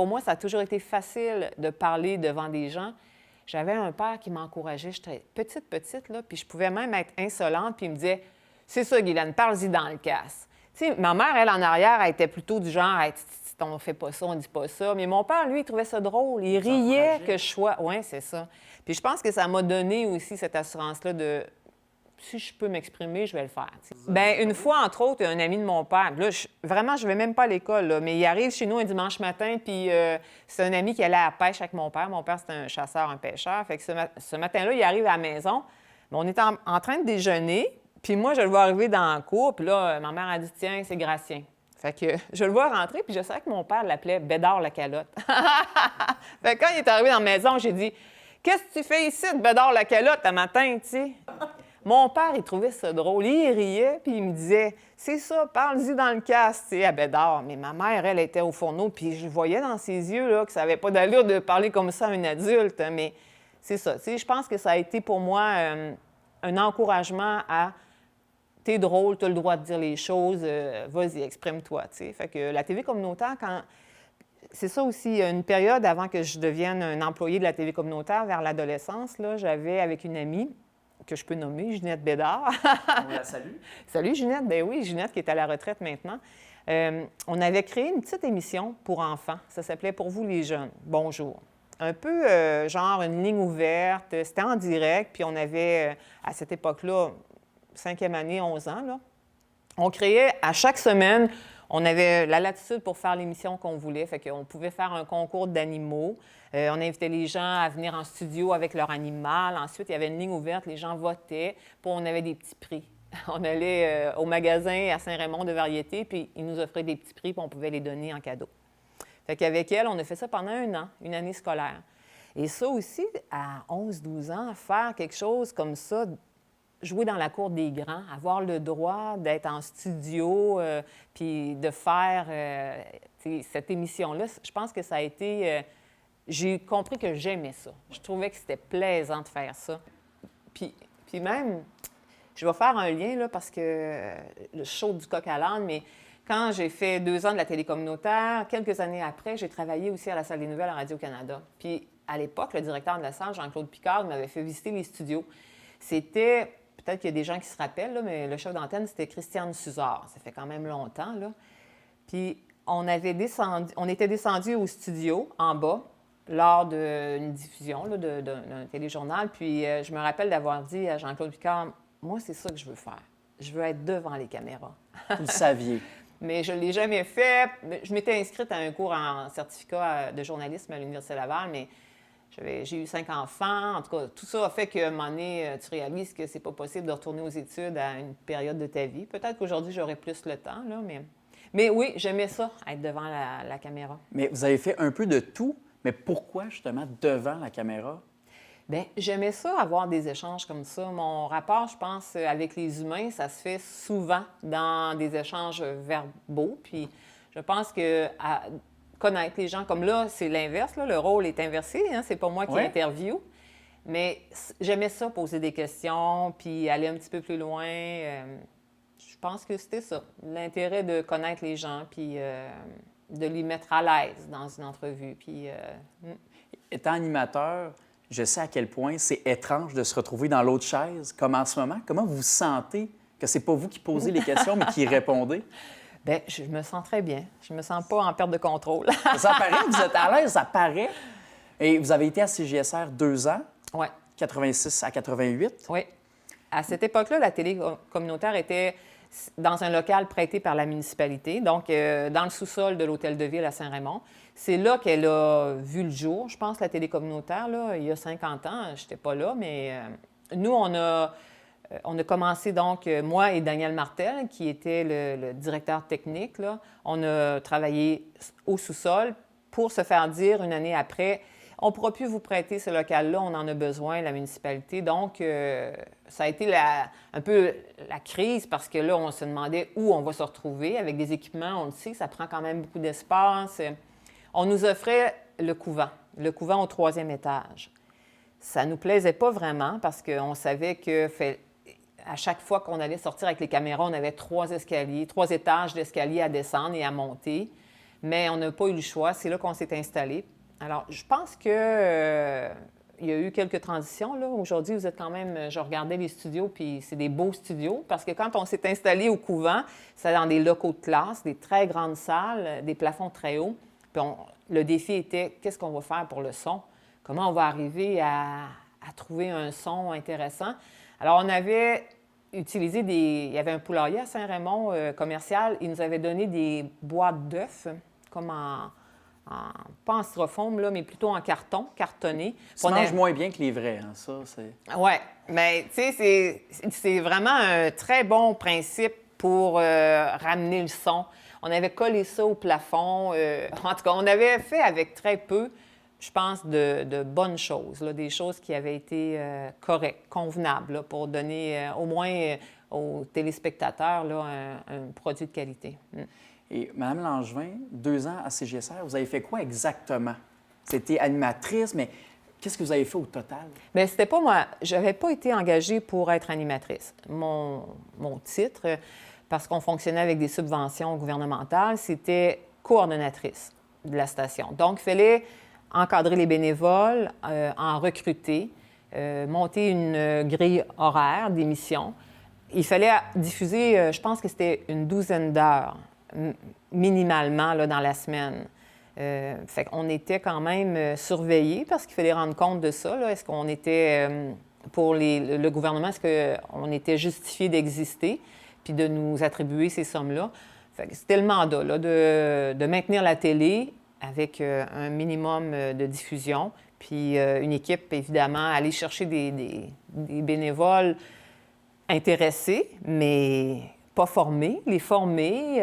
pour moi, ça a toujours été facile de parler devant des gens. J'avais un père qui m'encourageait. J'étais petite, là, puis je pouvais même être insolente, puis il me disait « C'est ça, Guylaine, parle-y dans le casse. » Tu sais, ma mère, elle, en arrière, elle était plutôt du genre hey, « On fait pas ça, on dit pas ça. » Mais mon père, lui, il trouvait ça drôle. Il riait que je sois... Oui, c'est ça. Puis je pense que ça m'a donné aussi cette assurance-là de si je peux m'exprimer, je vais le faire. Bien, une fois, entre autres, un ami de mon père, là, vraiment, je ne vais même pas à l'école, là, mais il arrive chez nous un dimanche matin, puis c'est un ami qui allait à la pêche avec mon père. Mon père, c'était un chasseur, un pêcheur. Fait que ce matin-là, il arrive à la maison. On est en train de déjeuner, puis moi, je le vois arriver dans la cour, puis là, ma mère a dit « Tiens, c'est Gratien. » Fait que je le vois rentrer, puis je savais que mon père l'appelait Bédard la calotte. Fait que quand il est arrivé dans la maison, j'ai dit « Qu'est-ce que tu fais ici de Bédard la calotte à matin, tu sais? » Mon père, il trouvait ça drôle. Il riait, puis il me disait « C'est ça, parle-y dans le casse, tu sais, à Bédard. » Mais ma mère, elle était au fourneau, puis je voyais dans ses yeux là, que ça n'avait pas d'allure de parler comme ça à un adulte. Mais c'est ça, tu sais, je pense que ça a été pour moi un encouragement à « T'es drôle, t'as le droit de dire les choses, vas-y, exprime-toi. » tu sais. Fait que la TV communautaire, c'est ça aussi, une période avant que je devienne un employé de la TV communautaire, vers l'adolescence, là, j'avais avec une amie que je peux nommer, Ginette Bédard. On la salue. Salut, Ginette. Bien oui, Ginette qui est à la retraite maintenant. On avait créé une petite émission pour enfants. Ça s'appelait « Pour vous les jeunes, bonjour ». Un peu genre une ligne ouverte. C'était en direct, puis on avait, à cette époque-là, 5e année, 11 ans, là. On créait à chaque semaine, on avait la latitude pour faire l'émission qu'on voulait. Fait qu'on pouvait faire un concours d'animaux. On invitait les gens à venir en studio avec leur animal. Ensuite, il y avait une ligne ouverte, les gens votaient, puis on avait des petits prix. On allait au magasin à Saint-Raymond de variété, puis ils nous offraient des petits prix, puis on pouvait les donner en cadeau. Fait qu'avec elle, on a fait ça pendant un an, une année scolaire. Et ça aussi, à 11-12 ans, faire quelque chose comme ça, jouer dans la cour des grands, avoir le droit d'être en studio, puis de faire cette émission-là, je pense que ça a été... j'ai compris que j'aimais ça. Je trouvais que c'était plaisant de faire ça. Puis même, je vais faire un lien, là, parce que le show du coq à l'âne, mais quand j'ai fait 2 ans de la télé communautaire, quelques années après, j'ai travaillé aussi à la Salle des Nouvelles à Radio-Canada. Puis à l'époque, le directeur de la salle, Jean-Claude Picard, m'avait fait visiter les studios. C'était... Peut-être qu'il y a des gens qui se rappellent, là, mais le chef d'antenne, c'était Christiane Suzard. Ça fait quand même longtemps, là. Puis on était descendu au studio, en bas, lors d'une diffusion là, d'un téléjournal. Puis je me rappelle d'avoir dit à Jean-Claude Picard, « Moi, c'est ça que je veux faire. Je veux être devant les caméras. » Vous le saviez. Mais je ne l'ai jamais fait. Je m'étais inscrite à un cours en certificat de journalisme à l'Université Laval, mais... J'ai eu 5 enfants. En tout cas, tout ça a fait qu'à un moment donné, tu réalises que c'est pas possible de retourner aux études à une période de ta vie. Peut-être qu'aujourd'hui, j'aurais plus le temps, là, mais oui, j'aimais ça, être devant la caméra. Mais vous avez fait un peu de tout, mais pourquoi justement devant la caméra? Bien, j'aimais ça, avoir des échanges comme ça. Mon rapport, je pense, avec les humains, ça se fait souvent dans des échanges verbaux. Puis je pense que... connaître les gens. Comme là, c'est l'inverse, là, le rôle est inversé, hein? C'est pas moi qui interview. Mais j'aimais ça, poser des questions, puis aller un petit peu plus loin. Je pense que c'était ça, l'intérêt de connaître les gens, puis de les mettre à l'aise dans une entrevue. Puis, Étant animateur, je sais à quel point c'est étrange de se retrouver dans l'autre chaise, comme en ce moment. Comment vous sentez que c'est pas vous qui posez les questions, mais qui répondez? Bien, je me sens très bien. Je me sens pas en perte de contrôle. Ça paraît, vous êtes à l'aise, ça paraît. Et vous avez été à CJSR 2 ans, Oui. 86 à 88. Oui. À cette époque-là, la télé communautaire était dans un local prêté par la municipalité, donc dans le sous-sol de l'Hôtel de Ville à Saint-Raymond. C'est là qu'elle a vu le jour, je pense, la télé communautaire, là, il y a 50 ans. Je n'étais pas là, mais nous, on a commencé donc, moi et Daniel Martel, qui était le directeur technique, là, on a travaillé au sous-sol pour se faire dire une année après, on ne pourra plus vous prêter ce local-là, on en a besoin, la municipalité. Donc, ça a été un peu la crise parce que là, on se demandait où on va se retrouver avec des équipements, on le sait, ça prend quand même beaucoup d'espace. On nous offrait le couvent au 3e étage. Ça ne nous plaisait pas vraiment parce qu'on savait que... À chaque fois qu'on allait sortir avec les caméras, on avait 3 étages d'escalier à descendre et à monter. mais on n'a pas eu le choix. C'est là qu'on s'est installé. Alors, je pense que il y a eu quelques transitions, là. Aujourd'hui, vous êtes quand même... Je regardais les studios, puis c'est des beaux studios, parce que quand on s'est installé au couvent, c'est dans des locaux de classe, des très grandes salles, des plafonds très hauts. Puis le défi était, qu'est-ce qu'on va faire pour le son? Comment on va arriver à trouver un son intéressant? Alors, on avait utilisé il y avait un poulailler à Saint-Raymond commercial. Il nous avait donné des boîtes d'œufs, comme pas en styrofoam, là, mais plutôt en carton, cartonné. Ça mange moins bien que les vrais, hein, ça, c'est... Oui, mais tu sais, c'est vraiment un très bon principe pour ramener le son. On avait collé ça au plafond. En tout cas, on avait fait avec très peu, je pense, de bonnes choses, là, des choses qui avaient été correctes, convenables, là, pour donner au moins aux téléspectateurs là, un produit de qualité. Et Mme Langevin, 2 ans à CGSR, vous avez fait quoi exactement? C'était animatrice, mais qu'est-ce que vous avez fait au total? Bien, c'était pas moi. Je n'avais pas été engagée pour être animatrice. Mon titre, parce qu'on fonctionnait avec des subventions gouvernementales, c'était coordonnatrice de la station. Donc, il fallait encadrer les bénévoles, en recruter, monter une grille horaire d'émission. Il fallait diffuser, je pense que c'était une 12aine d'heures minimalement là, dans la semaine. Fait qu'on était quand même surveillés parce qu'il fallait rendre compte de ça. Là. Est-ce qu'on était, pour le gouvernement, est-ce qu'on était justifié d'exister puis de nous attribuer ces sommes-là? Fait que c'était le mandat là, de maintenir la télé avec un minimum de diffusion, puis une équipe, évidemment, aller chercher des bénévoles intéressés, mais pas formés, les former,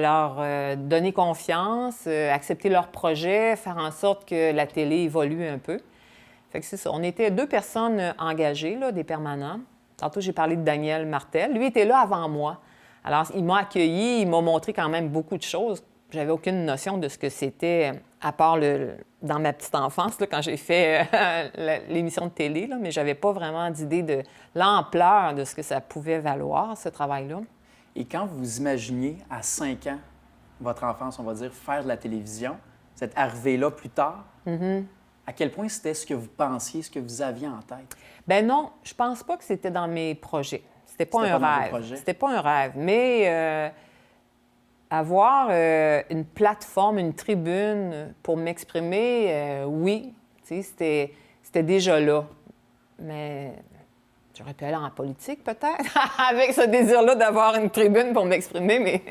leur donner confiance, accepter leurs projets, faire en sorte que la télé évolue un peu. Fait que c'est ça. On était 2 personnes engagées, là, des permanents. Tantôt, j'ai parlé de Daniel Martel. Lui était là avant moi. Alors, il m'a accueilli, il m'a montré quand même beaucoup de choses. J'avais aucune notion de ce que c'était, à part dans ma petite enfance, là, quand j'ai fait l'émission de télé, là, mais je n'avais pas vraiment d'idée de l'ampleur de ce que ça pouvait valoir, ce travail-là. Et quand vous imaginiez, à 5 ans, votre enfance, on va dire, faire de la télévision, vous êtes arrivé là plus tard, à quel point c'était ce que vous pensiez, ce que vous aviez en tête? Ben non, je pense pas que c'était dans mes projets. C'était pas un rêve. C'était pas un rêve, mais avoir une plateforme, une tribune pour m'exprimer, oui, tu sais, c'était déjà là. Mais j'aurais pu aller en politique, peut-être, avec ce désir-là d'avoir une tribune pour m'exprimer, mais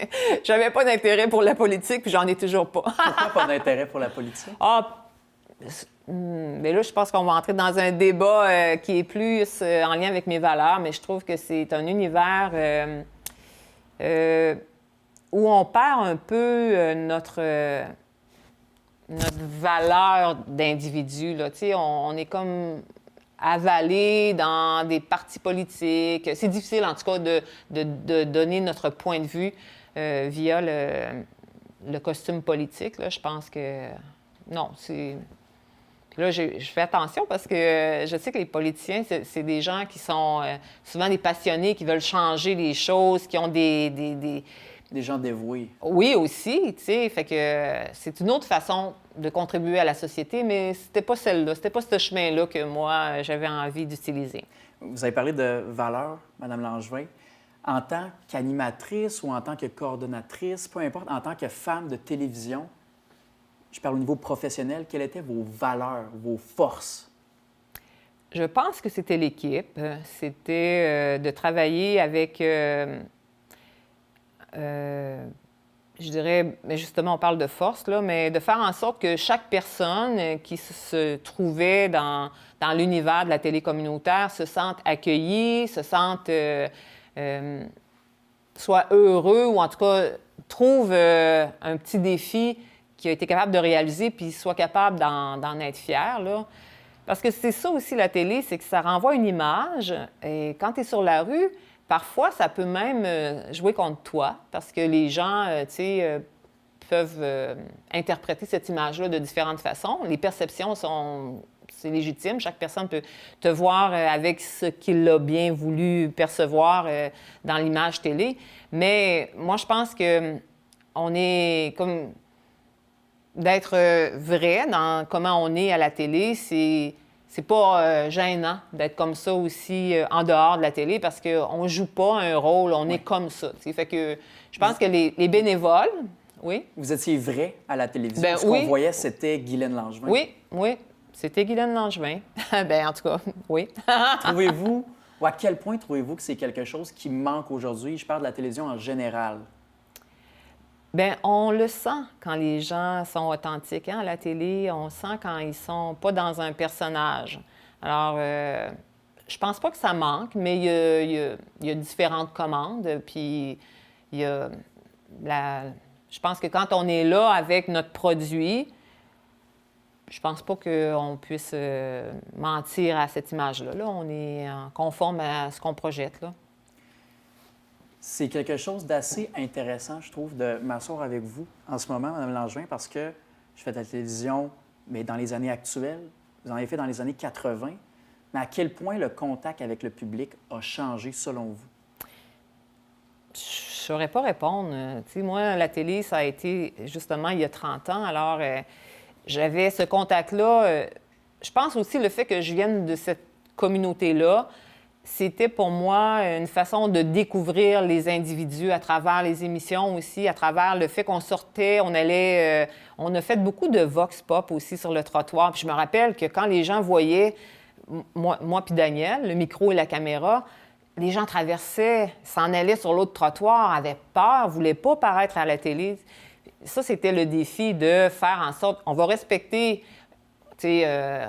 j'avais pas d'intérêt pour la politique, puis j'en ai toujours pas. Pourquoi pas d'intérêt pour la politique? Mais là, je pense qu'on va entrer dans un débat qui est plus en lien avec mes valeurs, mais je trouve que c'est un univers où on perd un peu notre valeur d'individu. Là. Tu sais, on est comme avalé dans des partis politiques. C'est difficile, en tout cas, de donner notre point de vue via le costume politique. Là. Je pense que non, c'est... Là, je fais attention parce que je sais que les politiciens, c'est des gens qui sont souvent des passionnés, qui veulent changer les choses, qui ont des gens dévoués. Oui, aussi, tu sais. Fait que c'est une autre façon de contribuer à la société, mais c'était pas celle-là. C'était pas ce chemin-là que moi, j'avais envie d'utiliser. Vous avez parlé de valeurs, Mme Langevin. En tant qu'animatrice ou en tant que coordonnatrice, peu importe, en tant que femme de télévision, je parle au niveau professionnel, quelles étaient vos valeurs, vos forces? Je pense que c'était l'équipe. C'était de travailler avec, je dirais, mais justement, on parle de force, là, mais de faire en sorte que chaque personne qui se trouvait dans l'univers de la télé communautaire se sente accueillie, se sente, soit heureux ou en tout cas trouve un petit défi qui a été capable de réaliser, puis soit capable d'en être fier, là. Parce que c'est ça aussi, la télé, c'est que ça renvoie une image. Et quand tu es sur la rue, parfois, ça peut même jouer contre toi, parce que les gens, tu sais, peuvent interpréter cette image-là de différentes façons. Les perceptions c'est légitime. Chaque personne peut te voir avec ce qu'il a bien voulu percevoir dans l'image télé. Mais moi, je pense que on est comme... d'être vrai dans comment on est à la télé. C'est pas gênant d'être comme ça aussi en dehors de la télé parce qu'on joue pas un rôle, on est comme ça. T'sais. Fait que je pense que les bénévoles, oui. Vous étiez vrai à la télévision. Ben Ce oui. qu'on voyait, c'était Guylaine Langevin. Oui, oui. C'était Guylaine Langevin. Ben en tout cas, oui. Trouvez-vous, ou à quel point trouvez-vous que c'est quelque chose qui manque aujourd'hui? Je parle de la télévision en général. Bien, on le sent quand les gens sont authentiques. Hein, à la télé, on sent quand ils sont pas dans un personnage. Alors, je pense pas que ça manque, mais il y a différentes commandes. Puis, il y a je pense que quand on est là avec notre produit, je pense pas qu'on puisse mentir à cette image-là. Là, on est conforme à ce qu'on projette, là. C'est quelque chose d'assez intéressant, je trouve, de m'asseoir avec vous en ce moment, Mme Langevin, parce que je fais de la télévision, mais dans les années actuelles, vous en avez fait dans les années 80, mais à quel point le contact avec le public a changé selon vous? Je ne saurais pas répondre. Tu sais, moi, la télé, ça a été justement il y a 30 ans. Alors, j'avais ce contact-là. Je pense aussi le fait que je vienne de cette communauté-là, c'était pour moi une façon de découvrir les individus à travers les émissions aussi, à travers le fait qu'on sortait, on allait... on a fait beaucoup de vox pop aussi sur le trottoir. Puis je me rappelle que quand les gens voyaient moi puis Daniel, le micro et la caméra, les gens traversaient, s'en allaient sur l'autre trottoir, avaient peur, ne voulaient pas paraître à la télé. Ça, c'était le défi de faire en sorte... On va respecter, tu sais...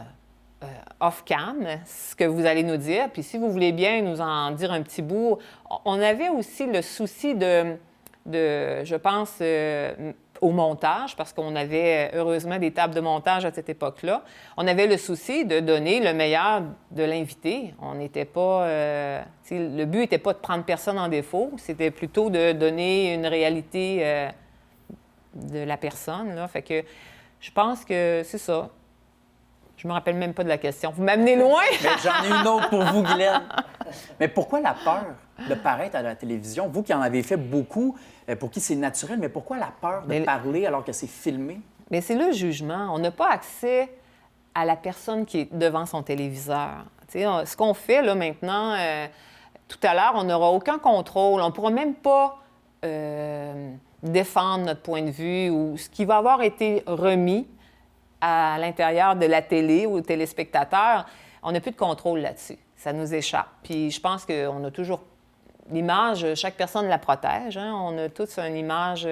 off-cam, ce que vous allez nous dire. Puis si vous voulez bien nous en dire un petit bout, on avait aussi le souci de je pense, au montage, parce qu'on avait heureusement des tables de montage à cette époque-là. On avait le souci de donner le meilleur de l'invité. On n'était pas... le but n'était pas de prendre personne en défaut, c'était plutôt de donner une réalité de la personne, là. Fait que je pense que c'est ça. Je me rappelle même pas de la question. Vous m'amenez loin! Mais j'en ai une autre pour vous, Guylaine. Mais pourquoi la peur de paraître à la télévision? Vous qui en avez fait beaucoup, pour qui c'est naturel, mais pourquoi la peur de parler alors que c'est filmé? Mais c'est le jugement. On n'a pas accès à la personne qui est devant son téléviseur. Tu sais, ce qu'on fait là maintenant, tout à l'heure, on n'aura aucun contrôle. On ne pourra même pas défendre notre point de vue ou ce qui va avoir été remis à l'intérieur de la télé ou aux téléspectateurs, on n'a plus de contrôle là-dessus. Ça nous échappe. Puis je pense qu'on a toujours... L'image, chaque personne la protège. Hein? On a tous une image,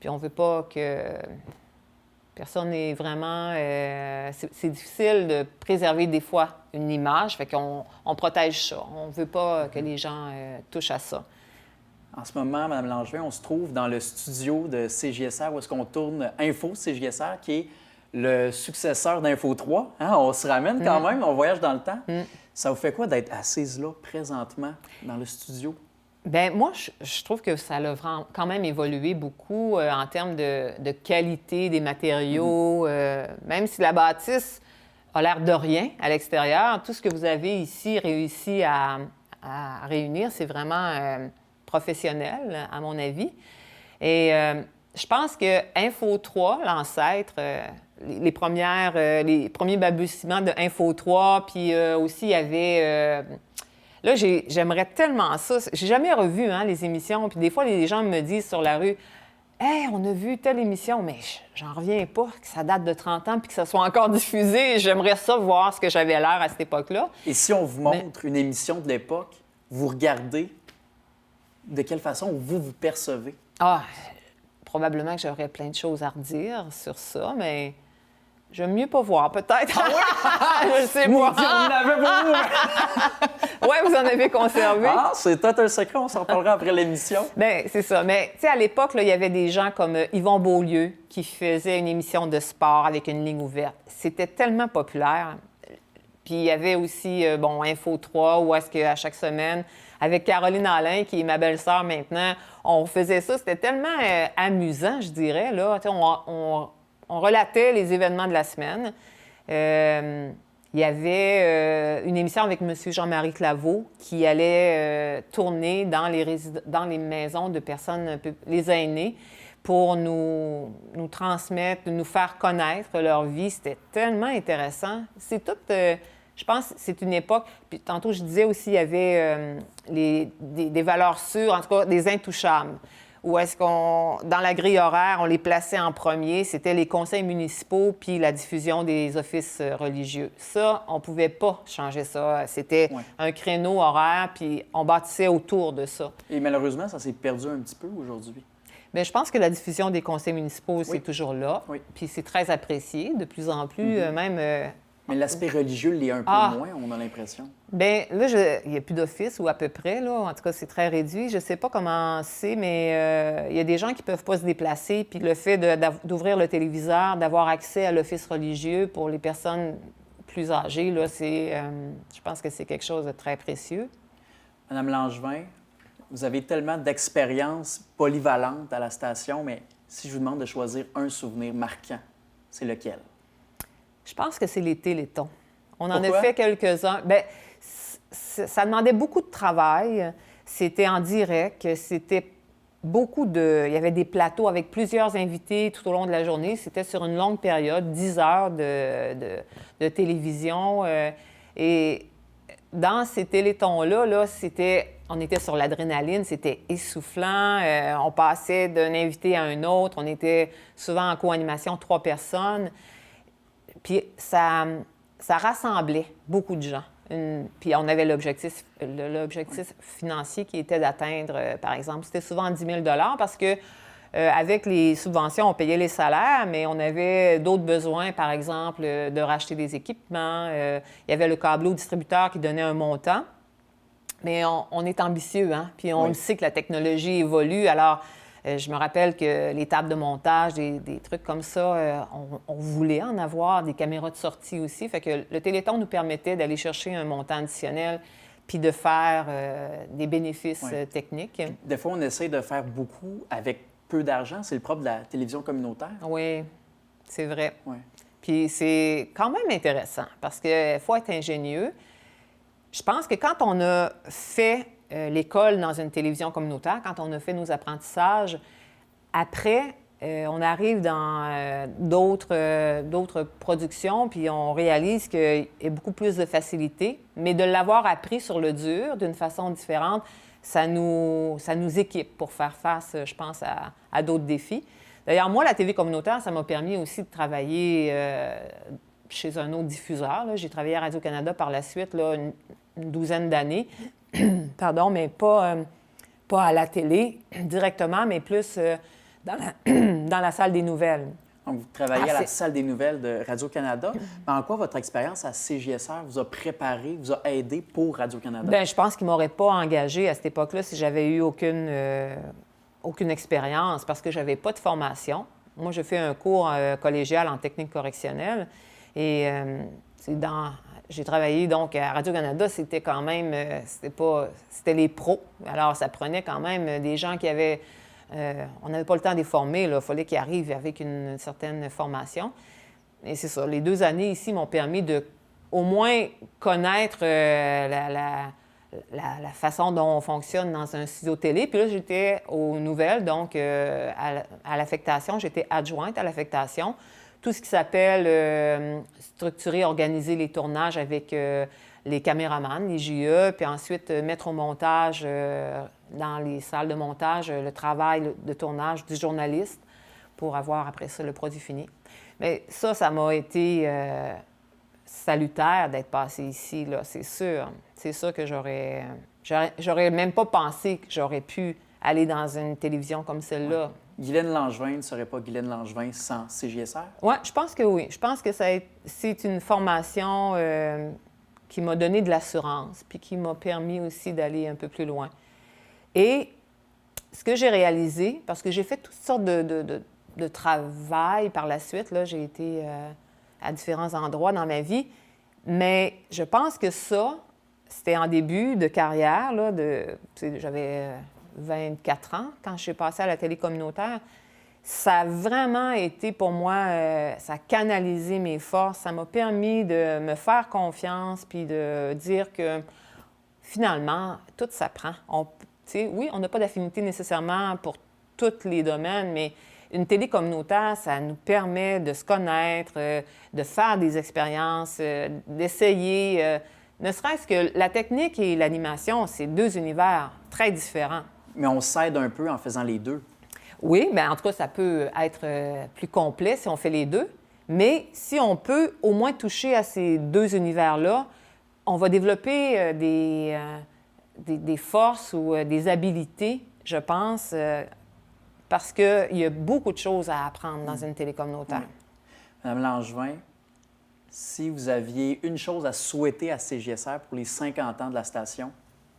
puis on ne veut pas que personne n'est vraiment... c'est difficile de préserver des fois une image, fait qu'on protège ça. On ne veut pas que les gens touchent à ça. En ce moment, Mme Langevin, on se trouve dans le studio de CJSR où est-ce qu'on tourne Info CJSR, qui est le successeur d'Info 3. Hein? On se ramène quand même, on voyage dans le temps. Ça vous fait quoi d'être assise là, présentement, dans le studio? Bien, moi, je trouve que ça a quand même évolué beaucoup en termes de qualité des matériaux. Même si la bâtisse a l'air de rien à l'extérieur, tout ce que vous avez ici réussi à réunir, c'est vraiment professionnel, à mon avis. Et je pense que Info 3, l'ancêtre... les premiers balbutiements de Info 3, puis aussi, il y avait... là, j'aimerais tellement ça. J'ai jamais revu les émissions, puis des fois, les gens me disent sur la rue, « Hey, on a vu telle émission, mais j'en reviens pas, que ça date de 30 ans, puis que ça soit encore diffusé. J'aimerais ça voir ce que j'avais l'air à cette époque-là. » Et si on vous montre une émission de l'époque, vous regardez de quelle façon vous percevez? Ah, probablement que j'aurais plein de choses à redire sur ça, mais... J'aime mieux pas voir, peut-être. Ah oui? Je sais pas. On en avait beaucoup. Oui, vous en avez conservé. Ah, c'est peut-être un secret, on s'en parlera après l'émission. Bien, c'est ça. Mais, tu sais, à l'époque, il y avait des gens comme Yvon Beaulieu qui faisait une émission de sport avec une ligne ouverte. C'était tellement populaire. Puis il y avait aussi, Info 3, où est-ce qu'à chaque semaine, avec Caroline Alain, qui est ma belle-sœur maintenant, on faisait ça. C'était tellement amusant, je dirais, là. Tu sais, on relatait les événements de la semaine. Il y avait une émission avec M. Jean-Marie Claveau qui allait tourner dans les maisons de personnes, les aînés, pour nous transmettre, nous faire connaître leur vie. C'était tellement intéressant. C'est tout, je pense que c'est une époque, puis tantôt je disais aussi, il y avait des valeurs sûres, en tout cas des intouchables. Où est-ce dans la grille horaire, on les plaçait en premier, c'était les conseils municipaux puis la diffusion des offices religieux. Ça, on ne pouvait pas changer ça. C'était un créneau horaire, puis on bâtissait autour de ça. Et malheureusement, ça s'est perdu un petit peu aujourd'hui. Bien, je pense que la diffusion des conseils municipaux, c'est toujours là. Oui. Puis c'est très apprécié, de plus en plus, même... Mais l'aspect religieux l'est un peu moins, on a l'impression. Bien, là, il n'y a plus d'office, ou à peu près, là. En tout cas, c'est très réduit. Je ne sais pas comment c'est, mais il y a des gens qui ne peuvent pas se déplacer. Puis le fait d'ouvrir le téléviseur, d'avoir accès à l'office religieux pour les personnes plus âgées, là, je pense que c'est quelque chose de très précieux. Madame Langevin, vous avez tellement d'expériences polyvalentes à la station, mais si je vous demande de choisir un souvenir marquant, c'est lequel? Je pense que c'est les télétons. On en Pourquoi? a fait quelques-uns. Bien, ça demandait beaucoup de travail. C'était en direct. C'était il y avait des plateaux avec plusieurs invités tout au long de la journée. C'était sur une longue période, 10 heures de télévision. Et dans ces télétons-là, on était sur l'adrénaline, c'était essoufflant. On passait d'un invité à un autre. On était souvent en co-animation, 3 personnes. Puis ça rassemblait beaucoup de gens. Puis on avait l'objectif financier qui était d'atteindre, par exemple, c'était souvent 10 000 parce que avec les subventions, on payait les salaires, mais on avait d'autres besoins, par exemple, de racheter des équipements. Il y avait le câbleau distributeur qui donnait un montant. Mais on est ambitieux, hein? Puis on le sait que la technologie évolue. Alors, je me rappelle que les tables de montage, des trucs comme ça, on voulait en avoir, des caméras de sortie aussi. Fait que le Téléthon nous permettait d'aller chercher un montant additionnel puis de faire des bénéfices techniques. Des fois, on essaie de faire beaucoup avec peu d'argent. C'est le propre de la télévision communautaire. Oui, c'est vrai. Oui. Puis c'est quand même intéressant parce qu'il faut être ingénieux. Je pense que quand on a fait l'école dans une télévision communautaire, quand on a fait nos apprentissages, après, on arrive dans d'autres productions, puis on réalise qu'il y a beaucoup plus de facilité. Mais de l'avoir appris sur le dur, d'une façon différente, ça nous équipe pour faire face, je pense, à d'autres défis. D'ailleurs, moi, la TV communautaire, ça m'a permis aussi de travailler chez un autre diffuseur. Là. J'ai travaillé à Radio-Canada par la suite, là, une douzaine d'années. Pardon, mais pas à la télé directement, mais plus dans la salle des nouvelles. Donc, vous travaillez à la salle des nouvelles de Radio-Canada. Mais en quoi votre expérience à CJSR vous a préparé, vous a aidé pour Radio-Canada? Bien, je pense qu'ils ne m'auraient pas engagée à cette époque-là si j'avais eu aucune expérience parce que je n'avais pas de formation. Moi, je fais un cours collégial en technique correctionnelle et j'ai travaillé donc à Radio-Canada, c'était quand même, c'était les pros. Alors, ça prenait quand même des gens qui avaient, on n'avait pas le temps de les former, il fallait qu'ils arrivent avec une certaine formation. Et c'est ça, les 2 années ici m'ont permis de au moins connaître la façon dont on fonctionne dans un studio télé. Puis là, j'étais aux nouvelles, donc à l'affectation, j'étais adjointe à l'affectation. Tout ce qui s'appelle structurer, organiser les tournages avec les caméramans, les JE, puis ensuite mettre au montage dans les salles de montage le travail de tournage du journaliste pour avoir après ça le produit fini. Mais ça m'a été salutaire d'être passé ici, là, c'est sûr. C'est sûr que j'aurais même pas pensé que j'aurais pu aller dans une télévision comme celle-là. Guylaine Langevin ne serait pas Guylaine Langevin sans CJSR? Oui, je pense que oui. Je pense que c'est une formation qui m'a donné de l'assurance puis qui m'a permis aussi d'aller un peu plus loin. Et ce que j'ai réalisé, parce que j'ai fait toutes sortes de travail par la suite, là, j'ai été à différents endroits dans ma vie, mais je pense que ça, c'était en début de carrière, là, j'avais 24 ans quand je suis passée à la télé communautaire. ça a vraiment été pour moi, ça a canalisé mes forces, ça m'a permis de me faire confiance puis de dire que finalement, tout s'apprend. Oui, on n'a pas d'affinité nécessairement pour tous les domaines, mais une télé communautaire, ça nous permet de se connaître, de faire des expériences, d'essayer. Ne serait-ce que la technique et l'animation, c'est deux univers très différents. Mais on s'aide un peu en faisant les deux. Oui, bien, en tout cas, ça peut être plus complet si on fait les deux. Mais si on peut au moins toucher à ces deux univers-là, on va développer des forces ou des habilités, je pense, parce qu'il y a beaucoup de choses à apprendre dans une télé communautaire. Madame Langevin, si vous aviez une chose à souhaiter à CJSR pour les 50 ans de la station,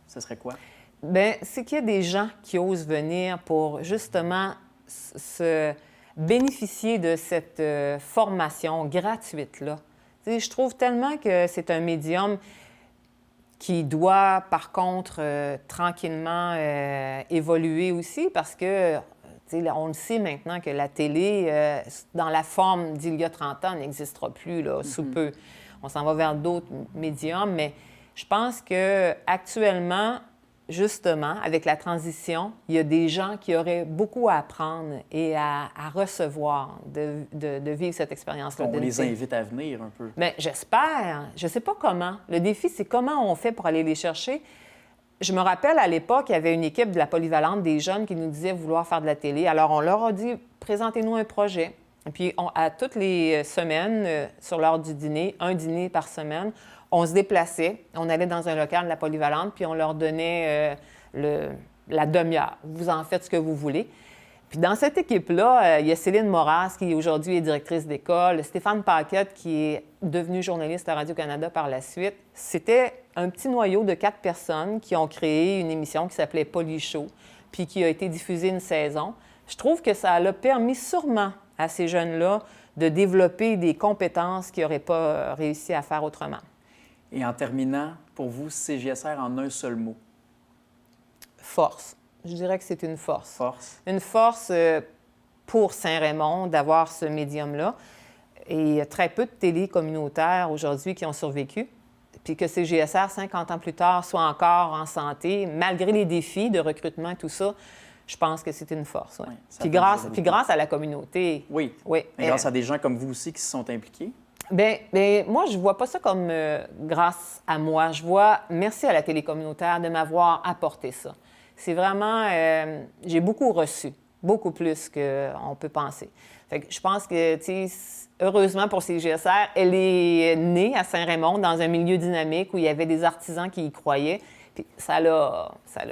ce serait quoi? Bien, c'est qu'il y a des gens qui osent venir pour justement se bénéficier de cette formation gratuite-là. Tu sais, je trouve tellement que c'est un médium qui doit, par contre, tranquillement évoluer aussi parce que, tu sais, on le sait maintenant que la télé, dans la forme d'il y a 30 ans, n'existera plus, là, sous peu. On s'en va vers d'autres médiums, mais je pense qu'actuellement, justement, avec la transition, il y a des gens qui auraient beaucoup à apprendre et à recevoir de vivre cette expérience-là. On les invite à venir un peu. Bien, j'espère. Je ne sais pas comment. Le défi, c'est comment on fait pour aller les chercher. Je me rappelle, à l'époque, il y avait une équipe de la Polyvalente, des jeunes qui nous disaient vouloir faire de la télé. Alors, on leur a dit, présentez-nous un projet. Et puis, à toutes les semaines, sur l'heure du dîner, un dîner par semaine, on se déplaçait, on allait dans un local de la Polyvalente, puis on leur donnait la demi-heure. Vous en faites ce que vous voulez. Puis dans cette équipe-là, il y a Céline Moras, qui aujourd'hui est directrice d'école, Stéphane Paquette, qui est devenu journaliste à Radio-Canada par la suite. C'était un petit noyau de 4 personnes qui ont créé une émission qui s'appelait Poly Show, puis qui a été diffusée une saison. Je trouve que ça a permis sûrement à ces jeunes-là de développer des compétences qu'ils n'auraient pas réussi à faire autrement. Et en terminant, pour vous, CJSR en un seul mot? Force. Je dirais que c'est une force. Force. Une force pour Saint-Raymond d'avoir ce médium-là. Et il y a très peu de télé communautaires aujourd'hui qui ont survécu. Puis que CJSR, 50 ans plus tard, soit encore en santé, malgré les défis de recrutement et tout ça, je pense que c'est une force. Ouais. Oui, puis grâce à la communauté. Oui. Oui. Mais grâce à des gens comme vous aussi qui se sont impliqués. Bien, moi, je ne vois pas ça comme grâce à moi. Je vois merci à la télé communautaire de m'avoir apporté ça. C'est vraiment... j'ai beaucoup reçu, beaucoup plus qu'on peut penser. Fait que je pense que, tu sais, heureusement pour CJSR, elle est née à Saint-Raymond dans un milieu dynamique où il y avait des artisans qui y croyaient. Puis ça l'a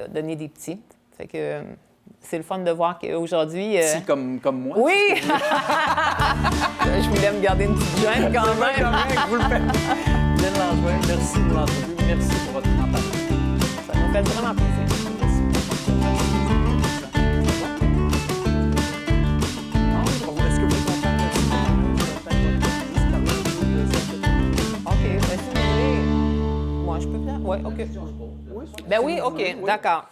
donné des petits. Fait que c'est le fun de voir qu'aujourd'hui... Si, comme moi. Oui! Je voulais me garder une petite jointe quand même. Vous le faites. Madame Langevin, merci pour l'entrevue. Merci pour votre empathie. Ça m'a fait vraiment plaisir. Est-ce que vous êtes content? OK, ben, si vous voulez... Moi, je peux faire? Oui, OK. Ben oui, OK, d'accord.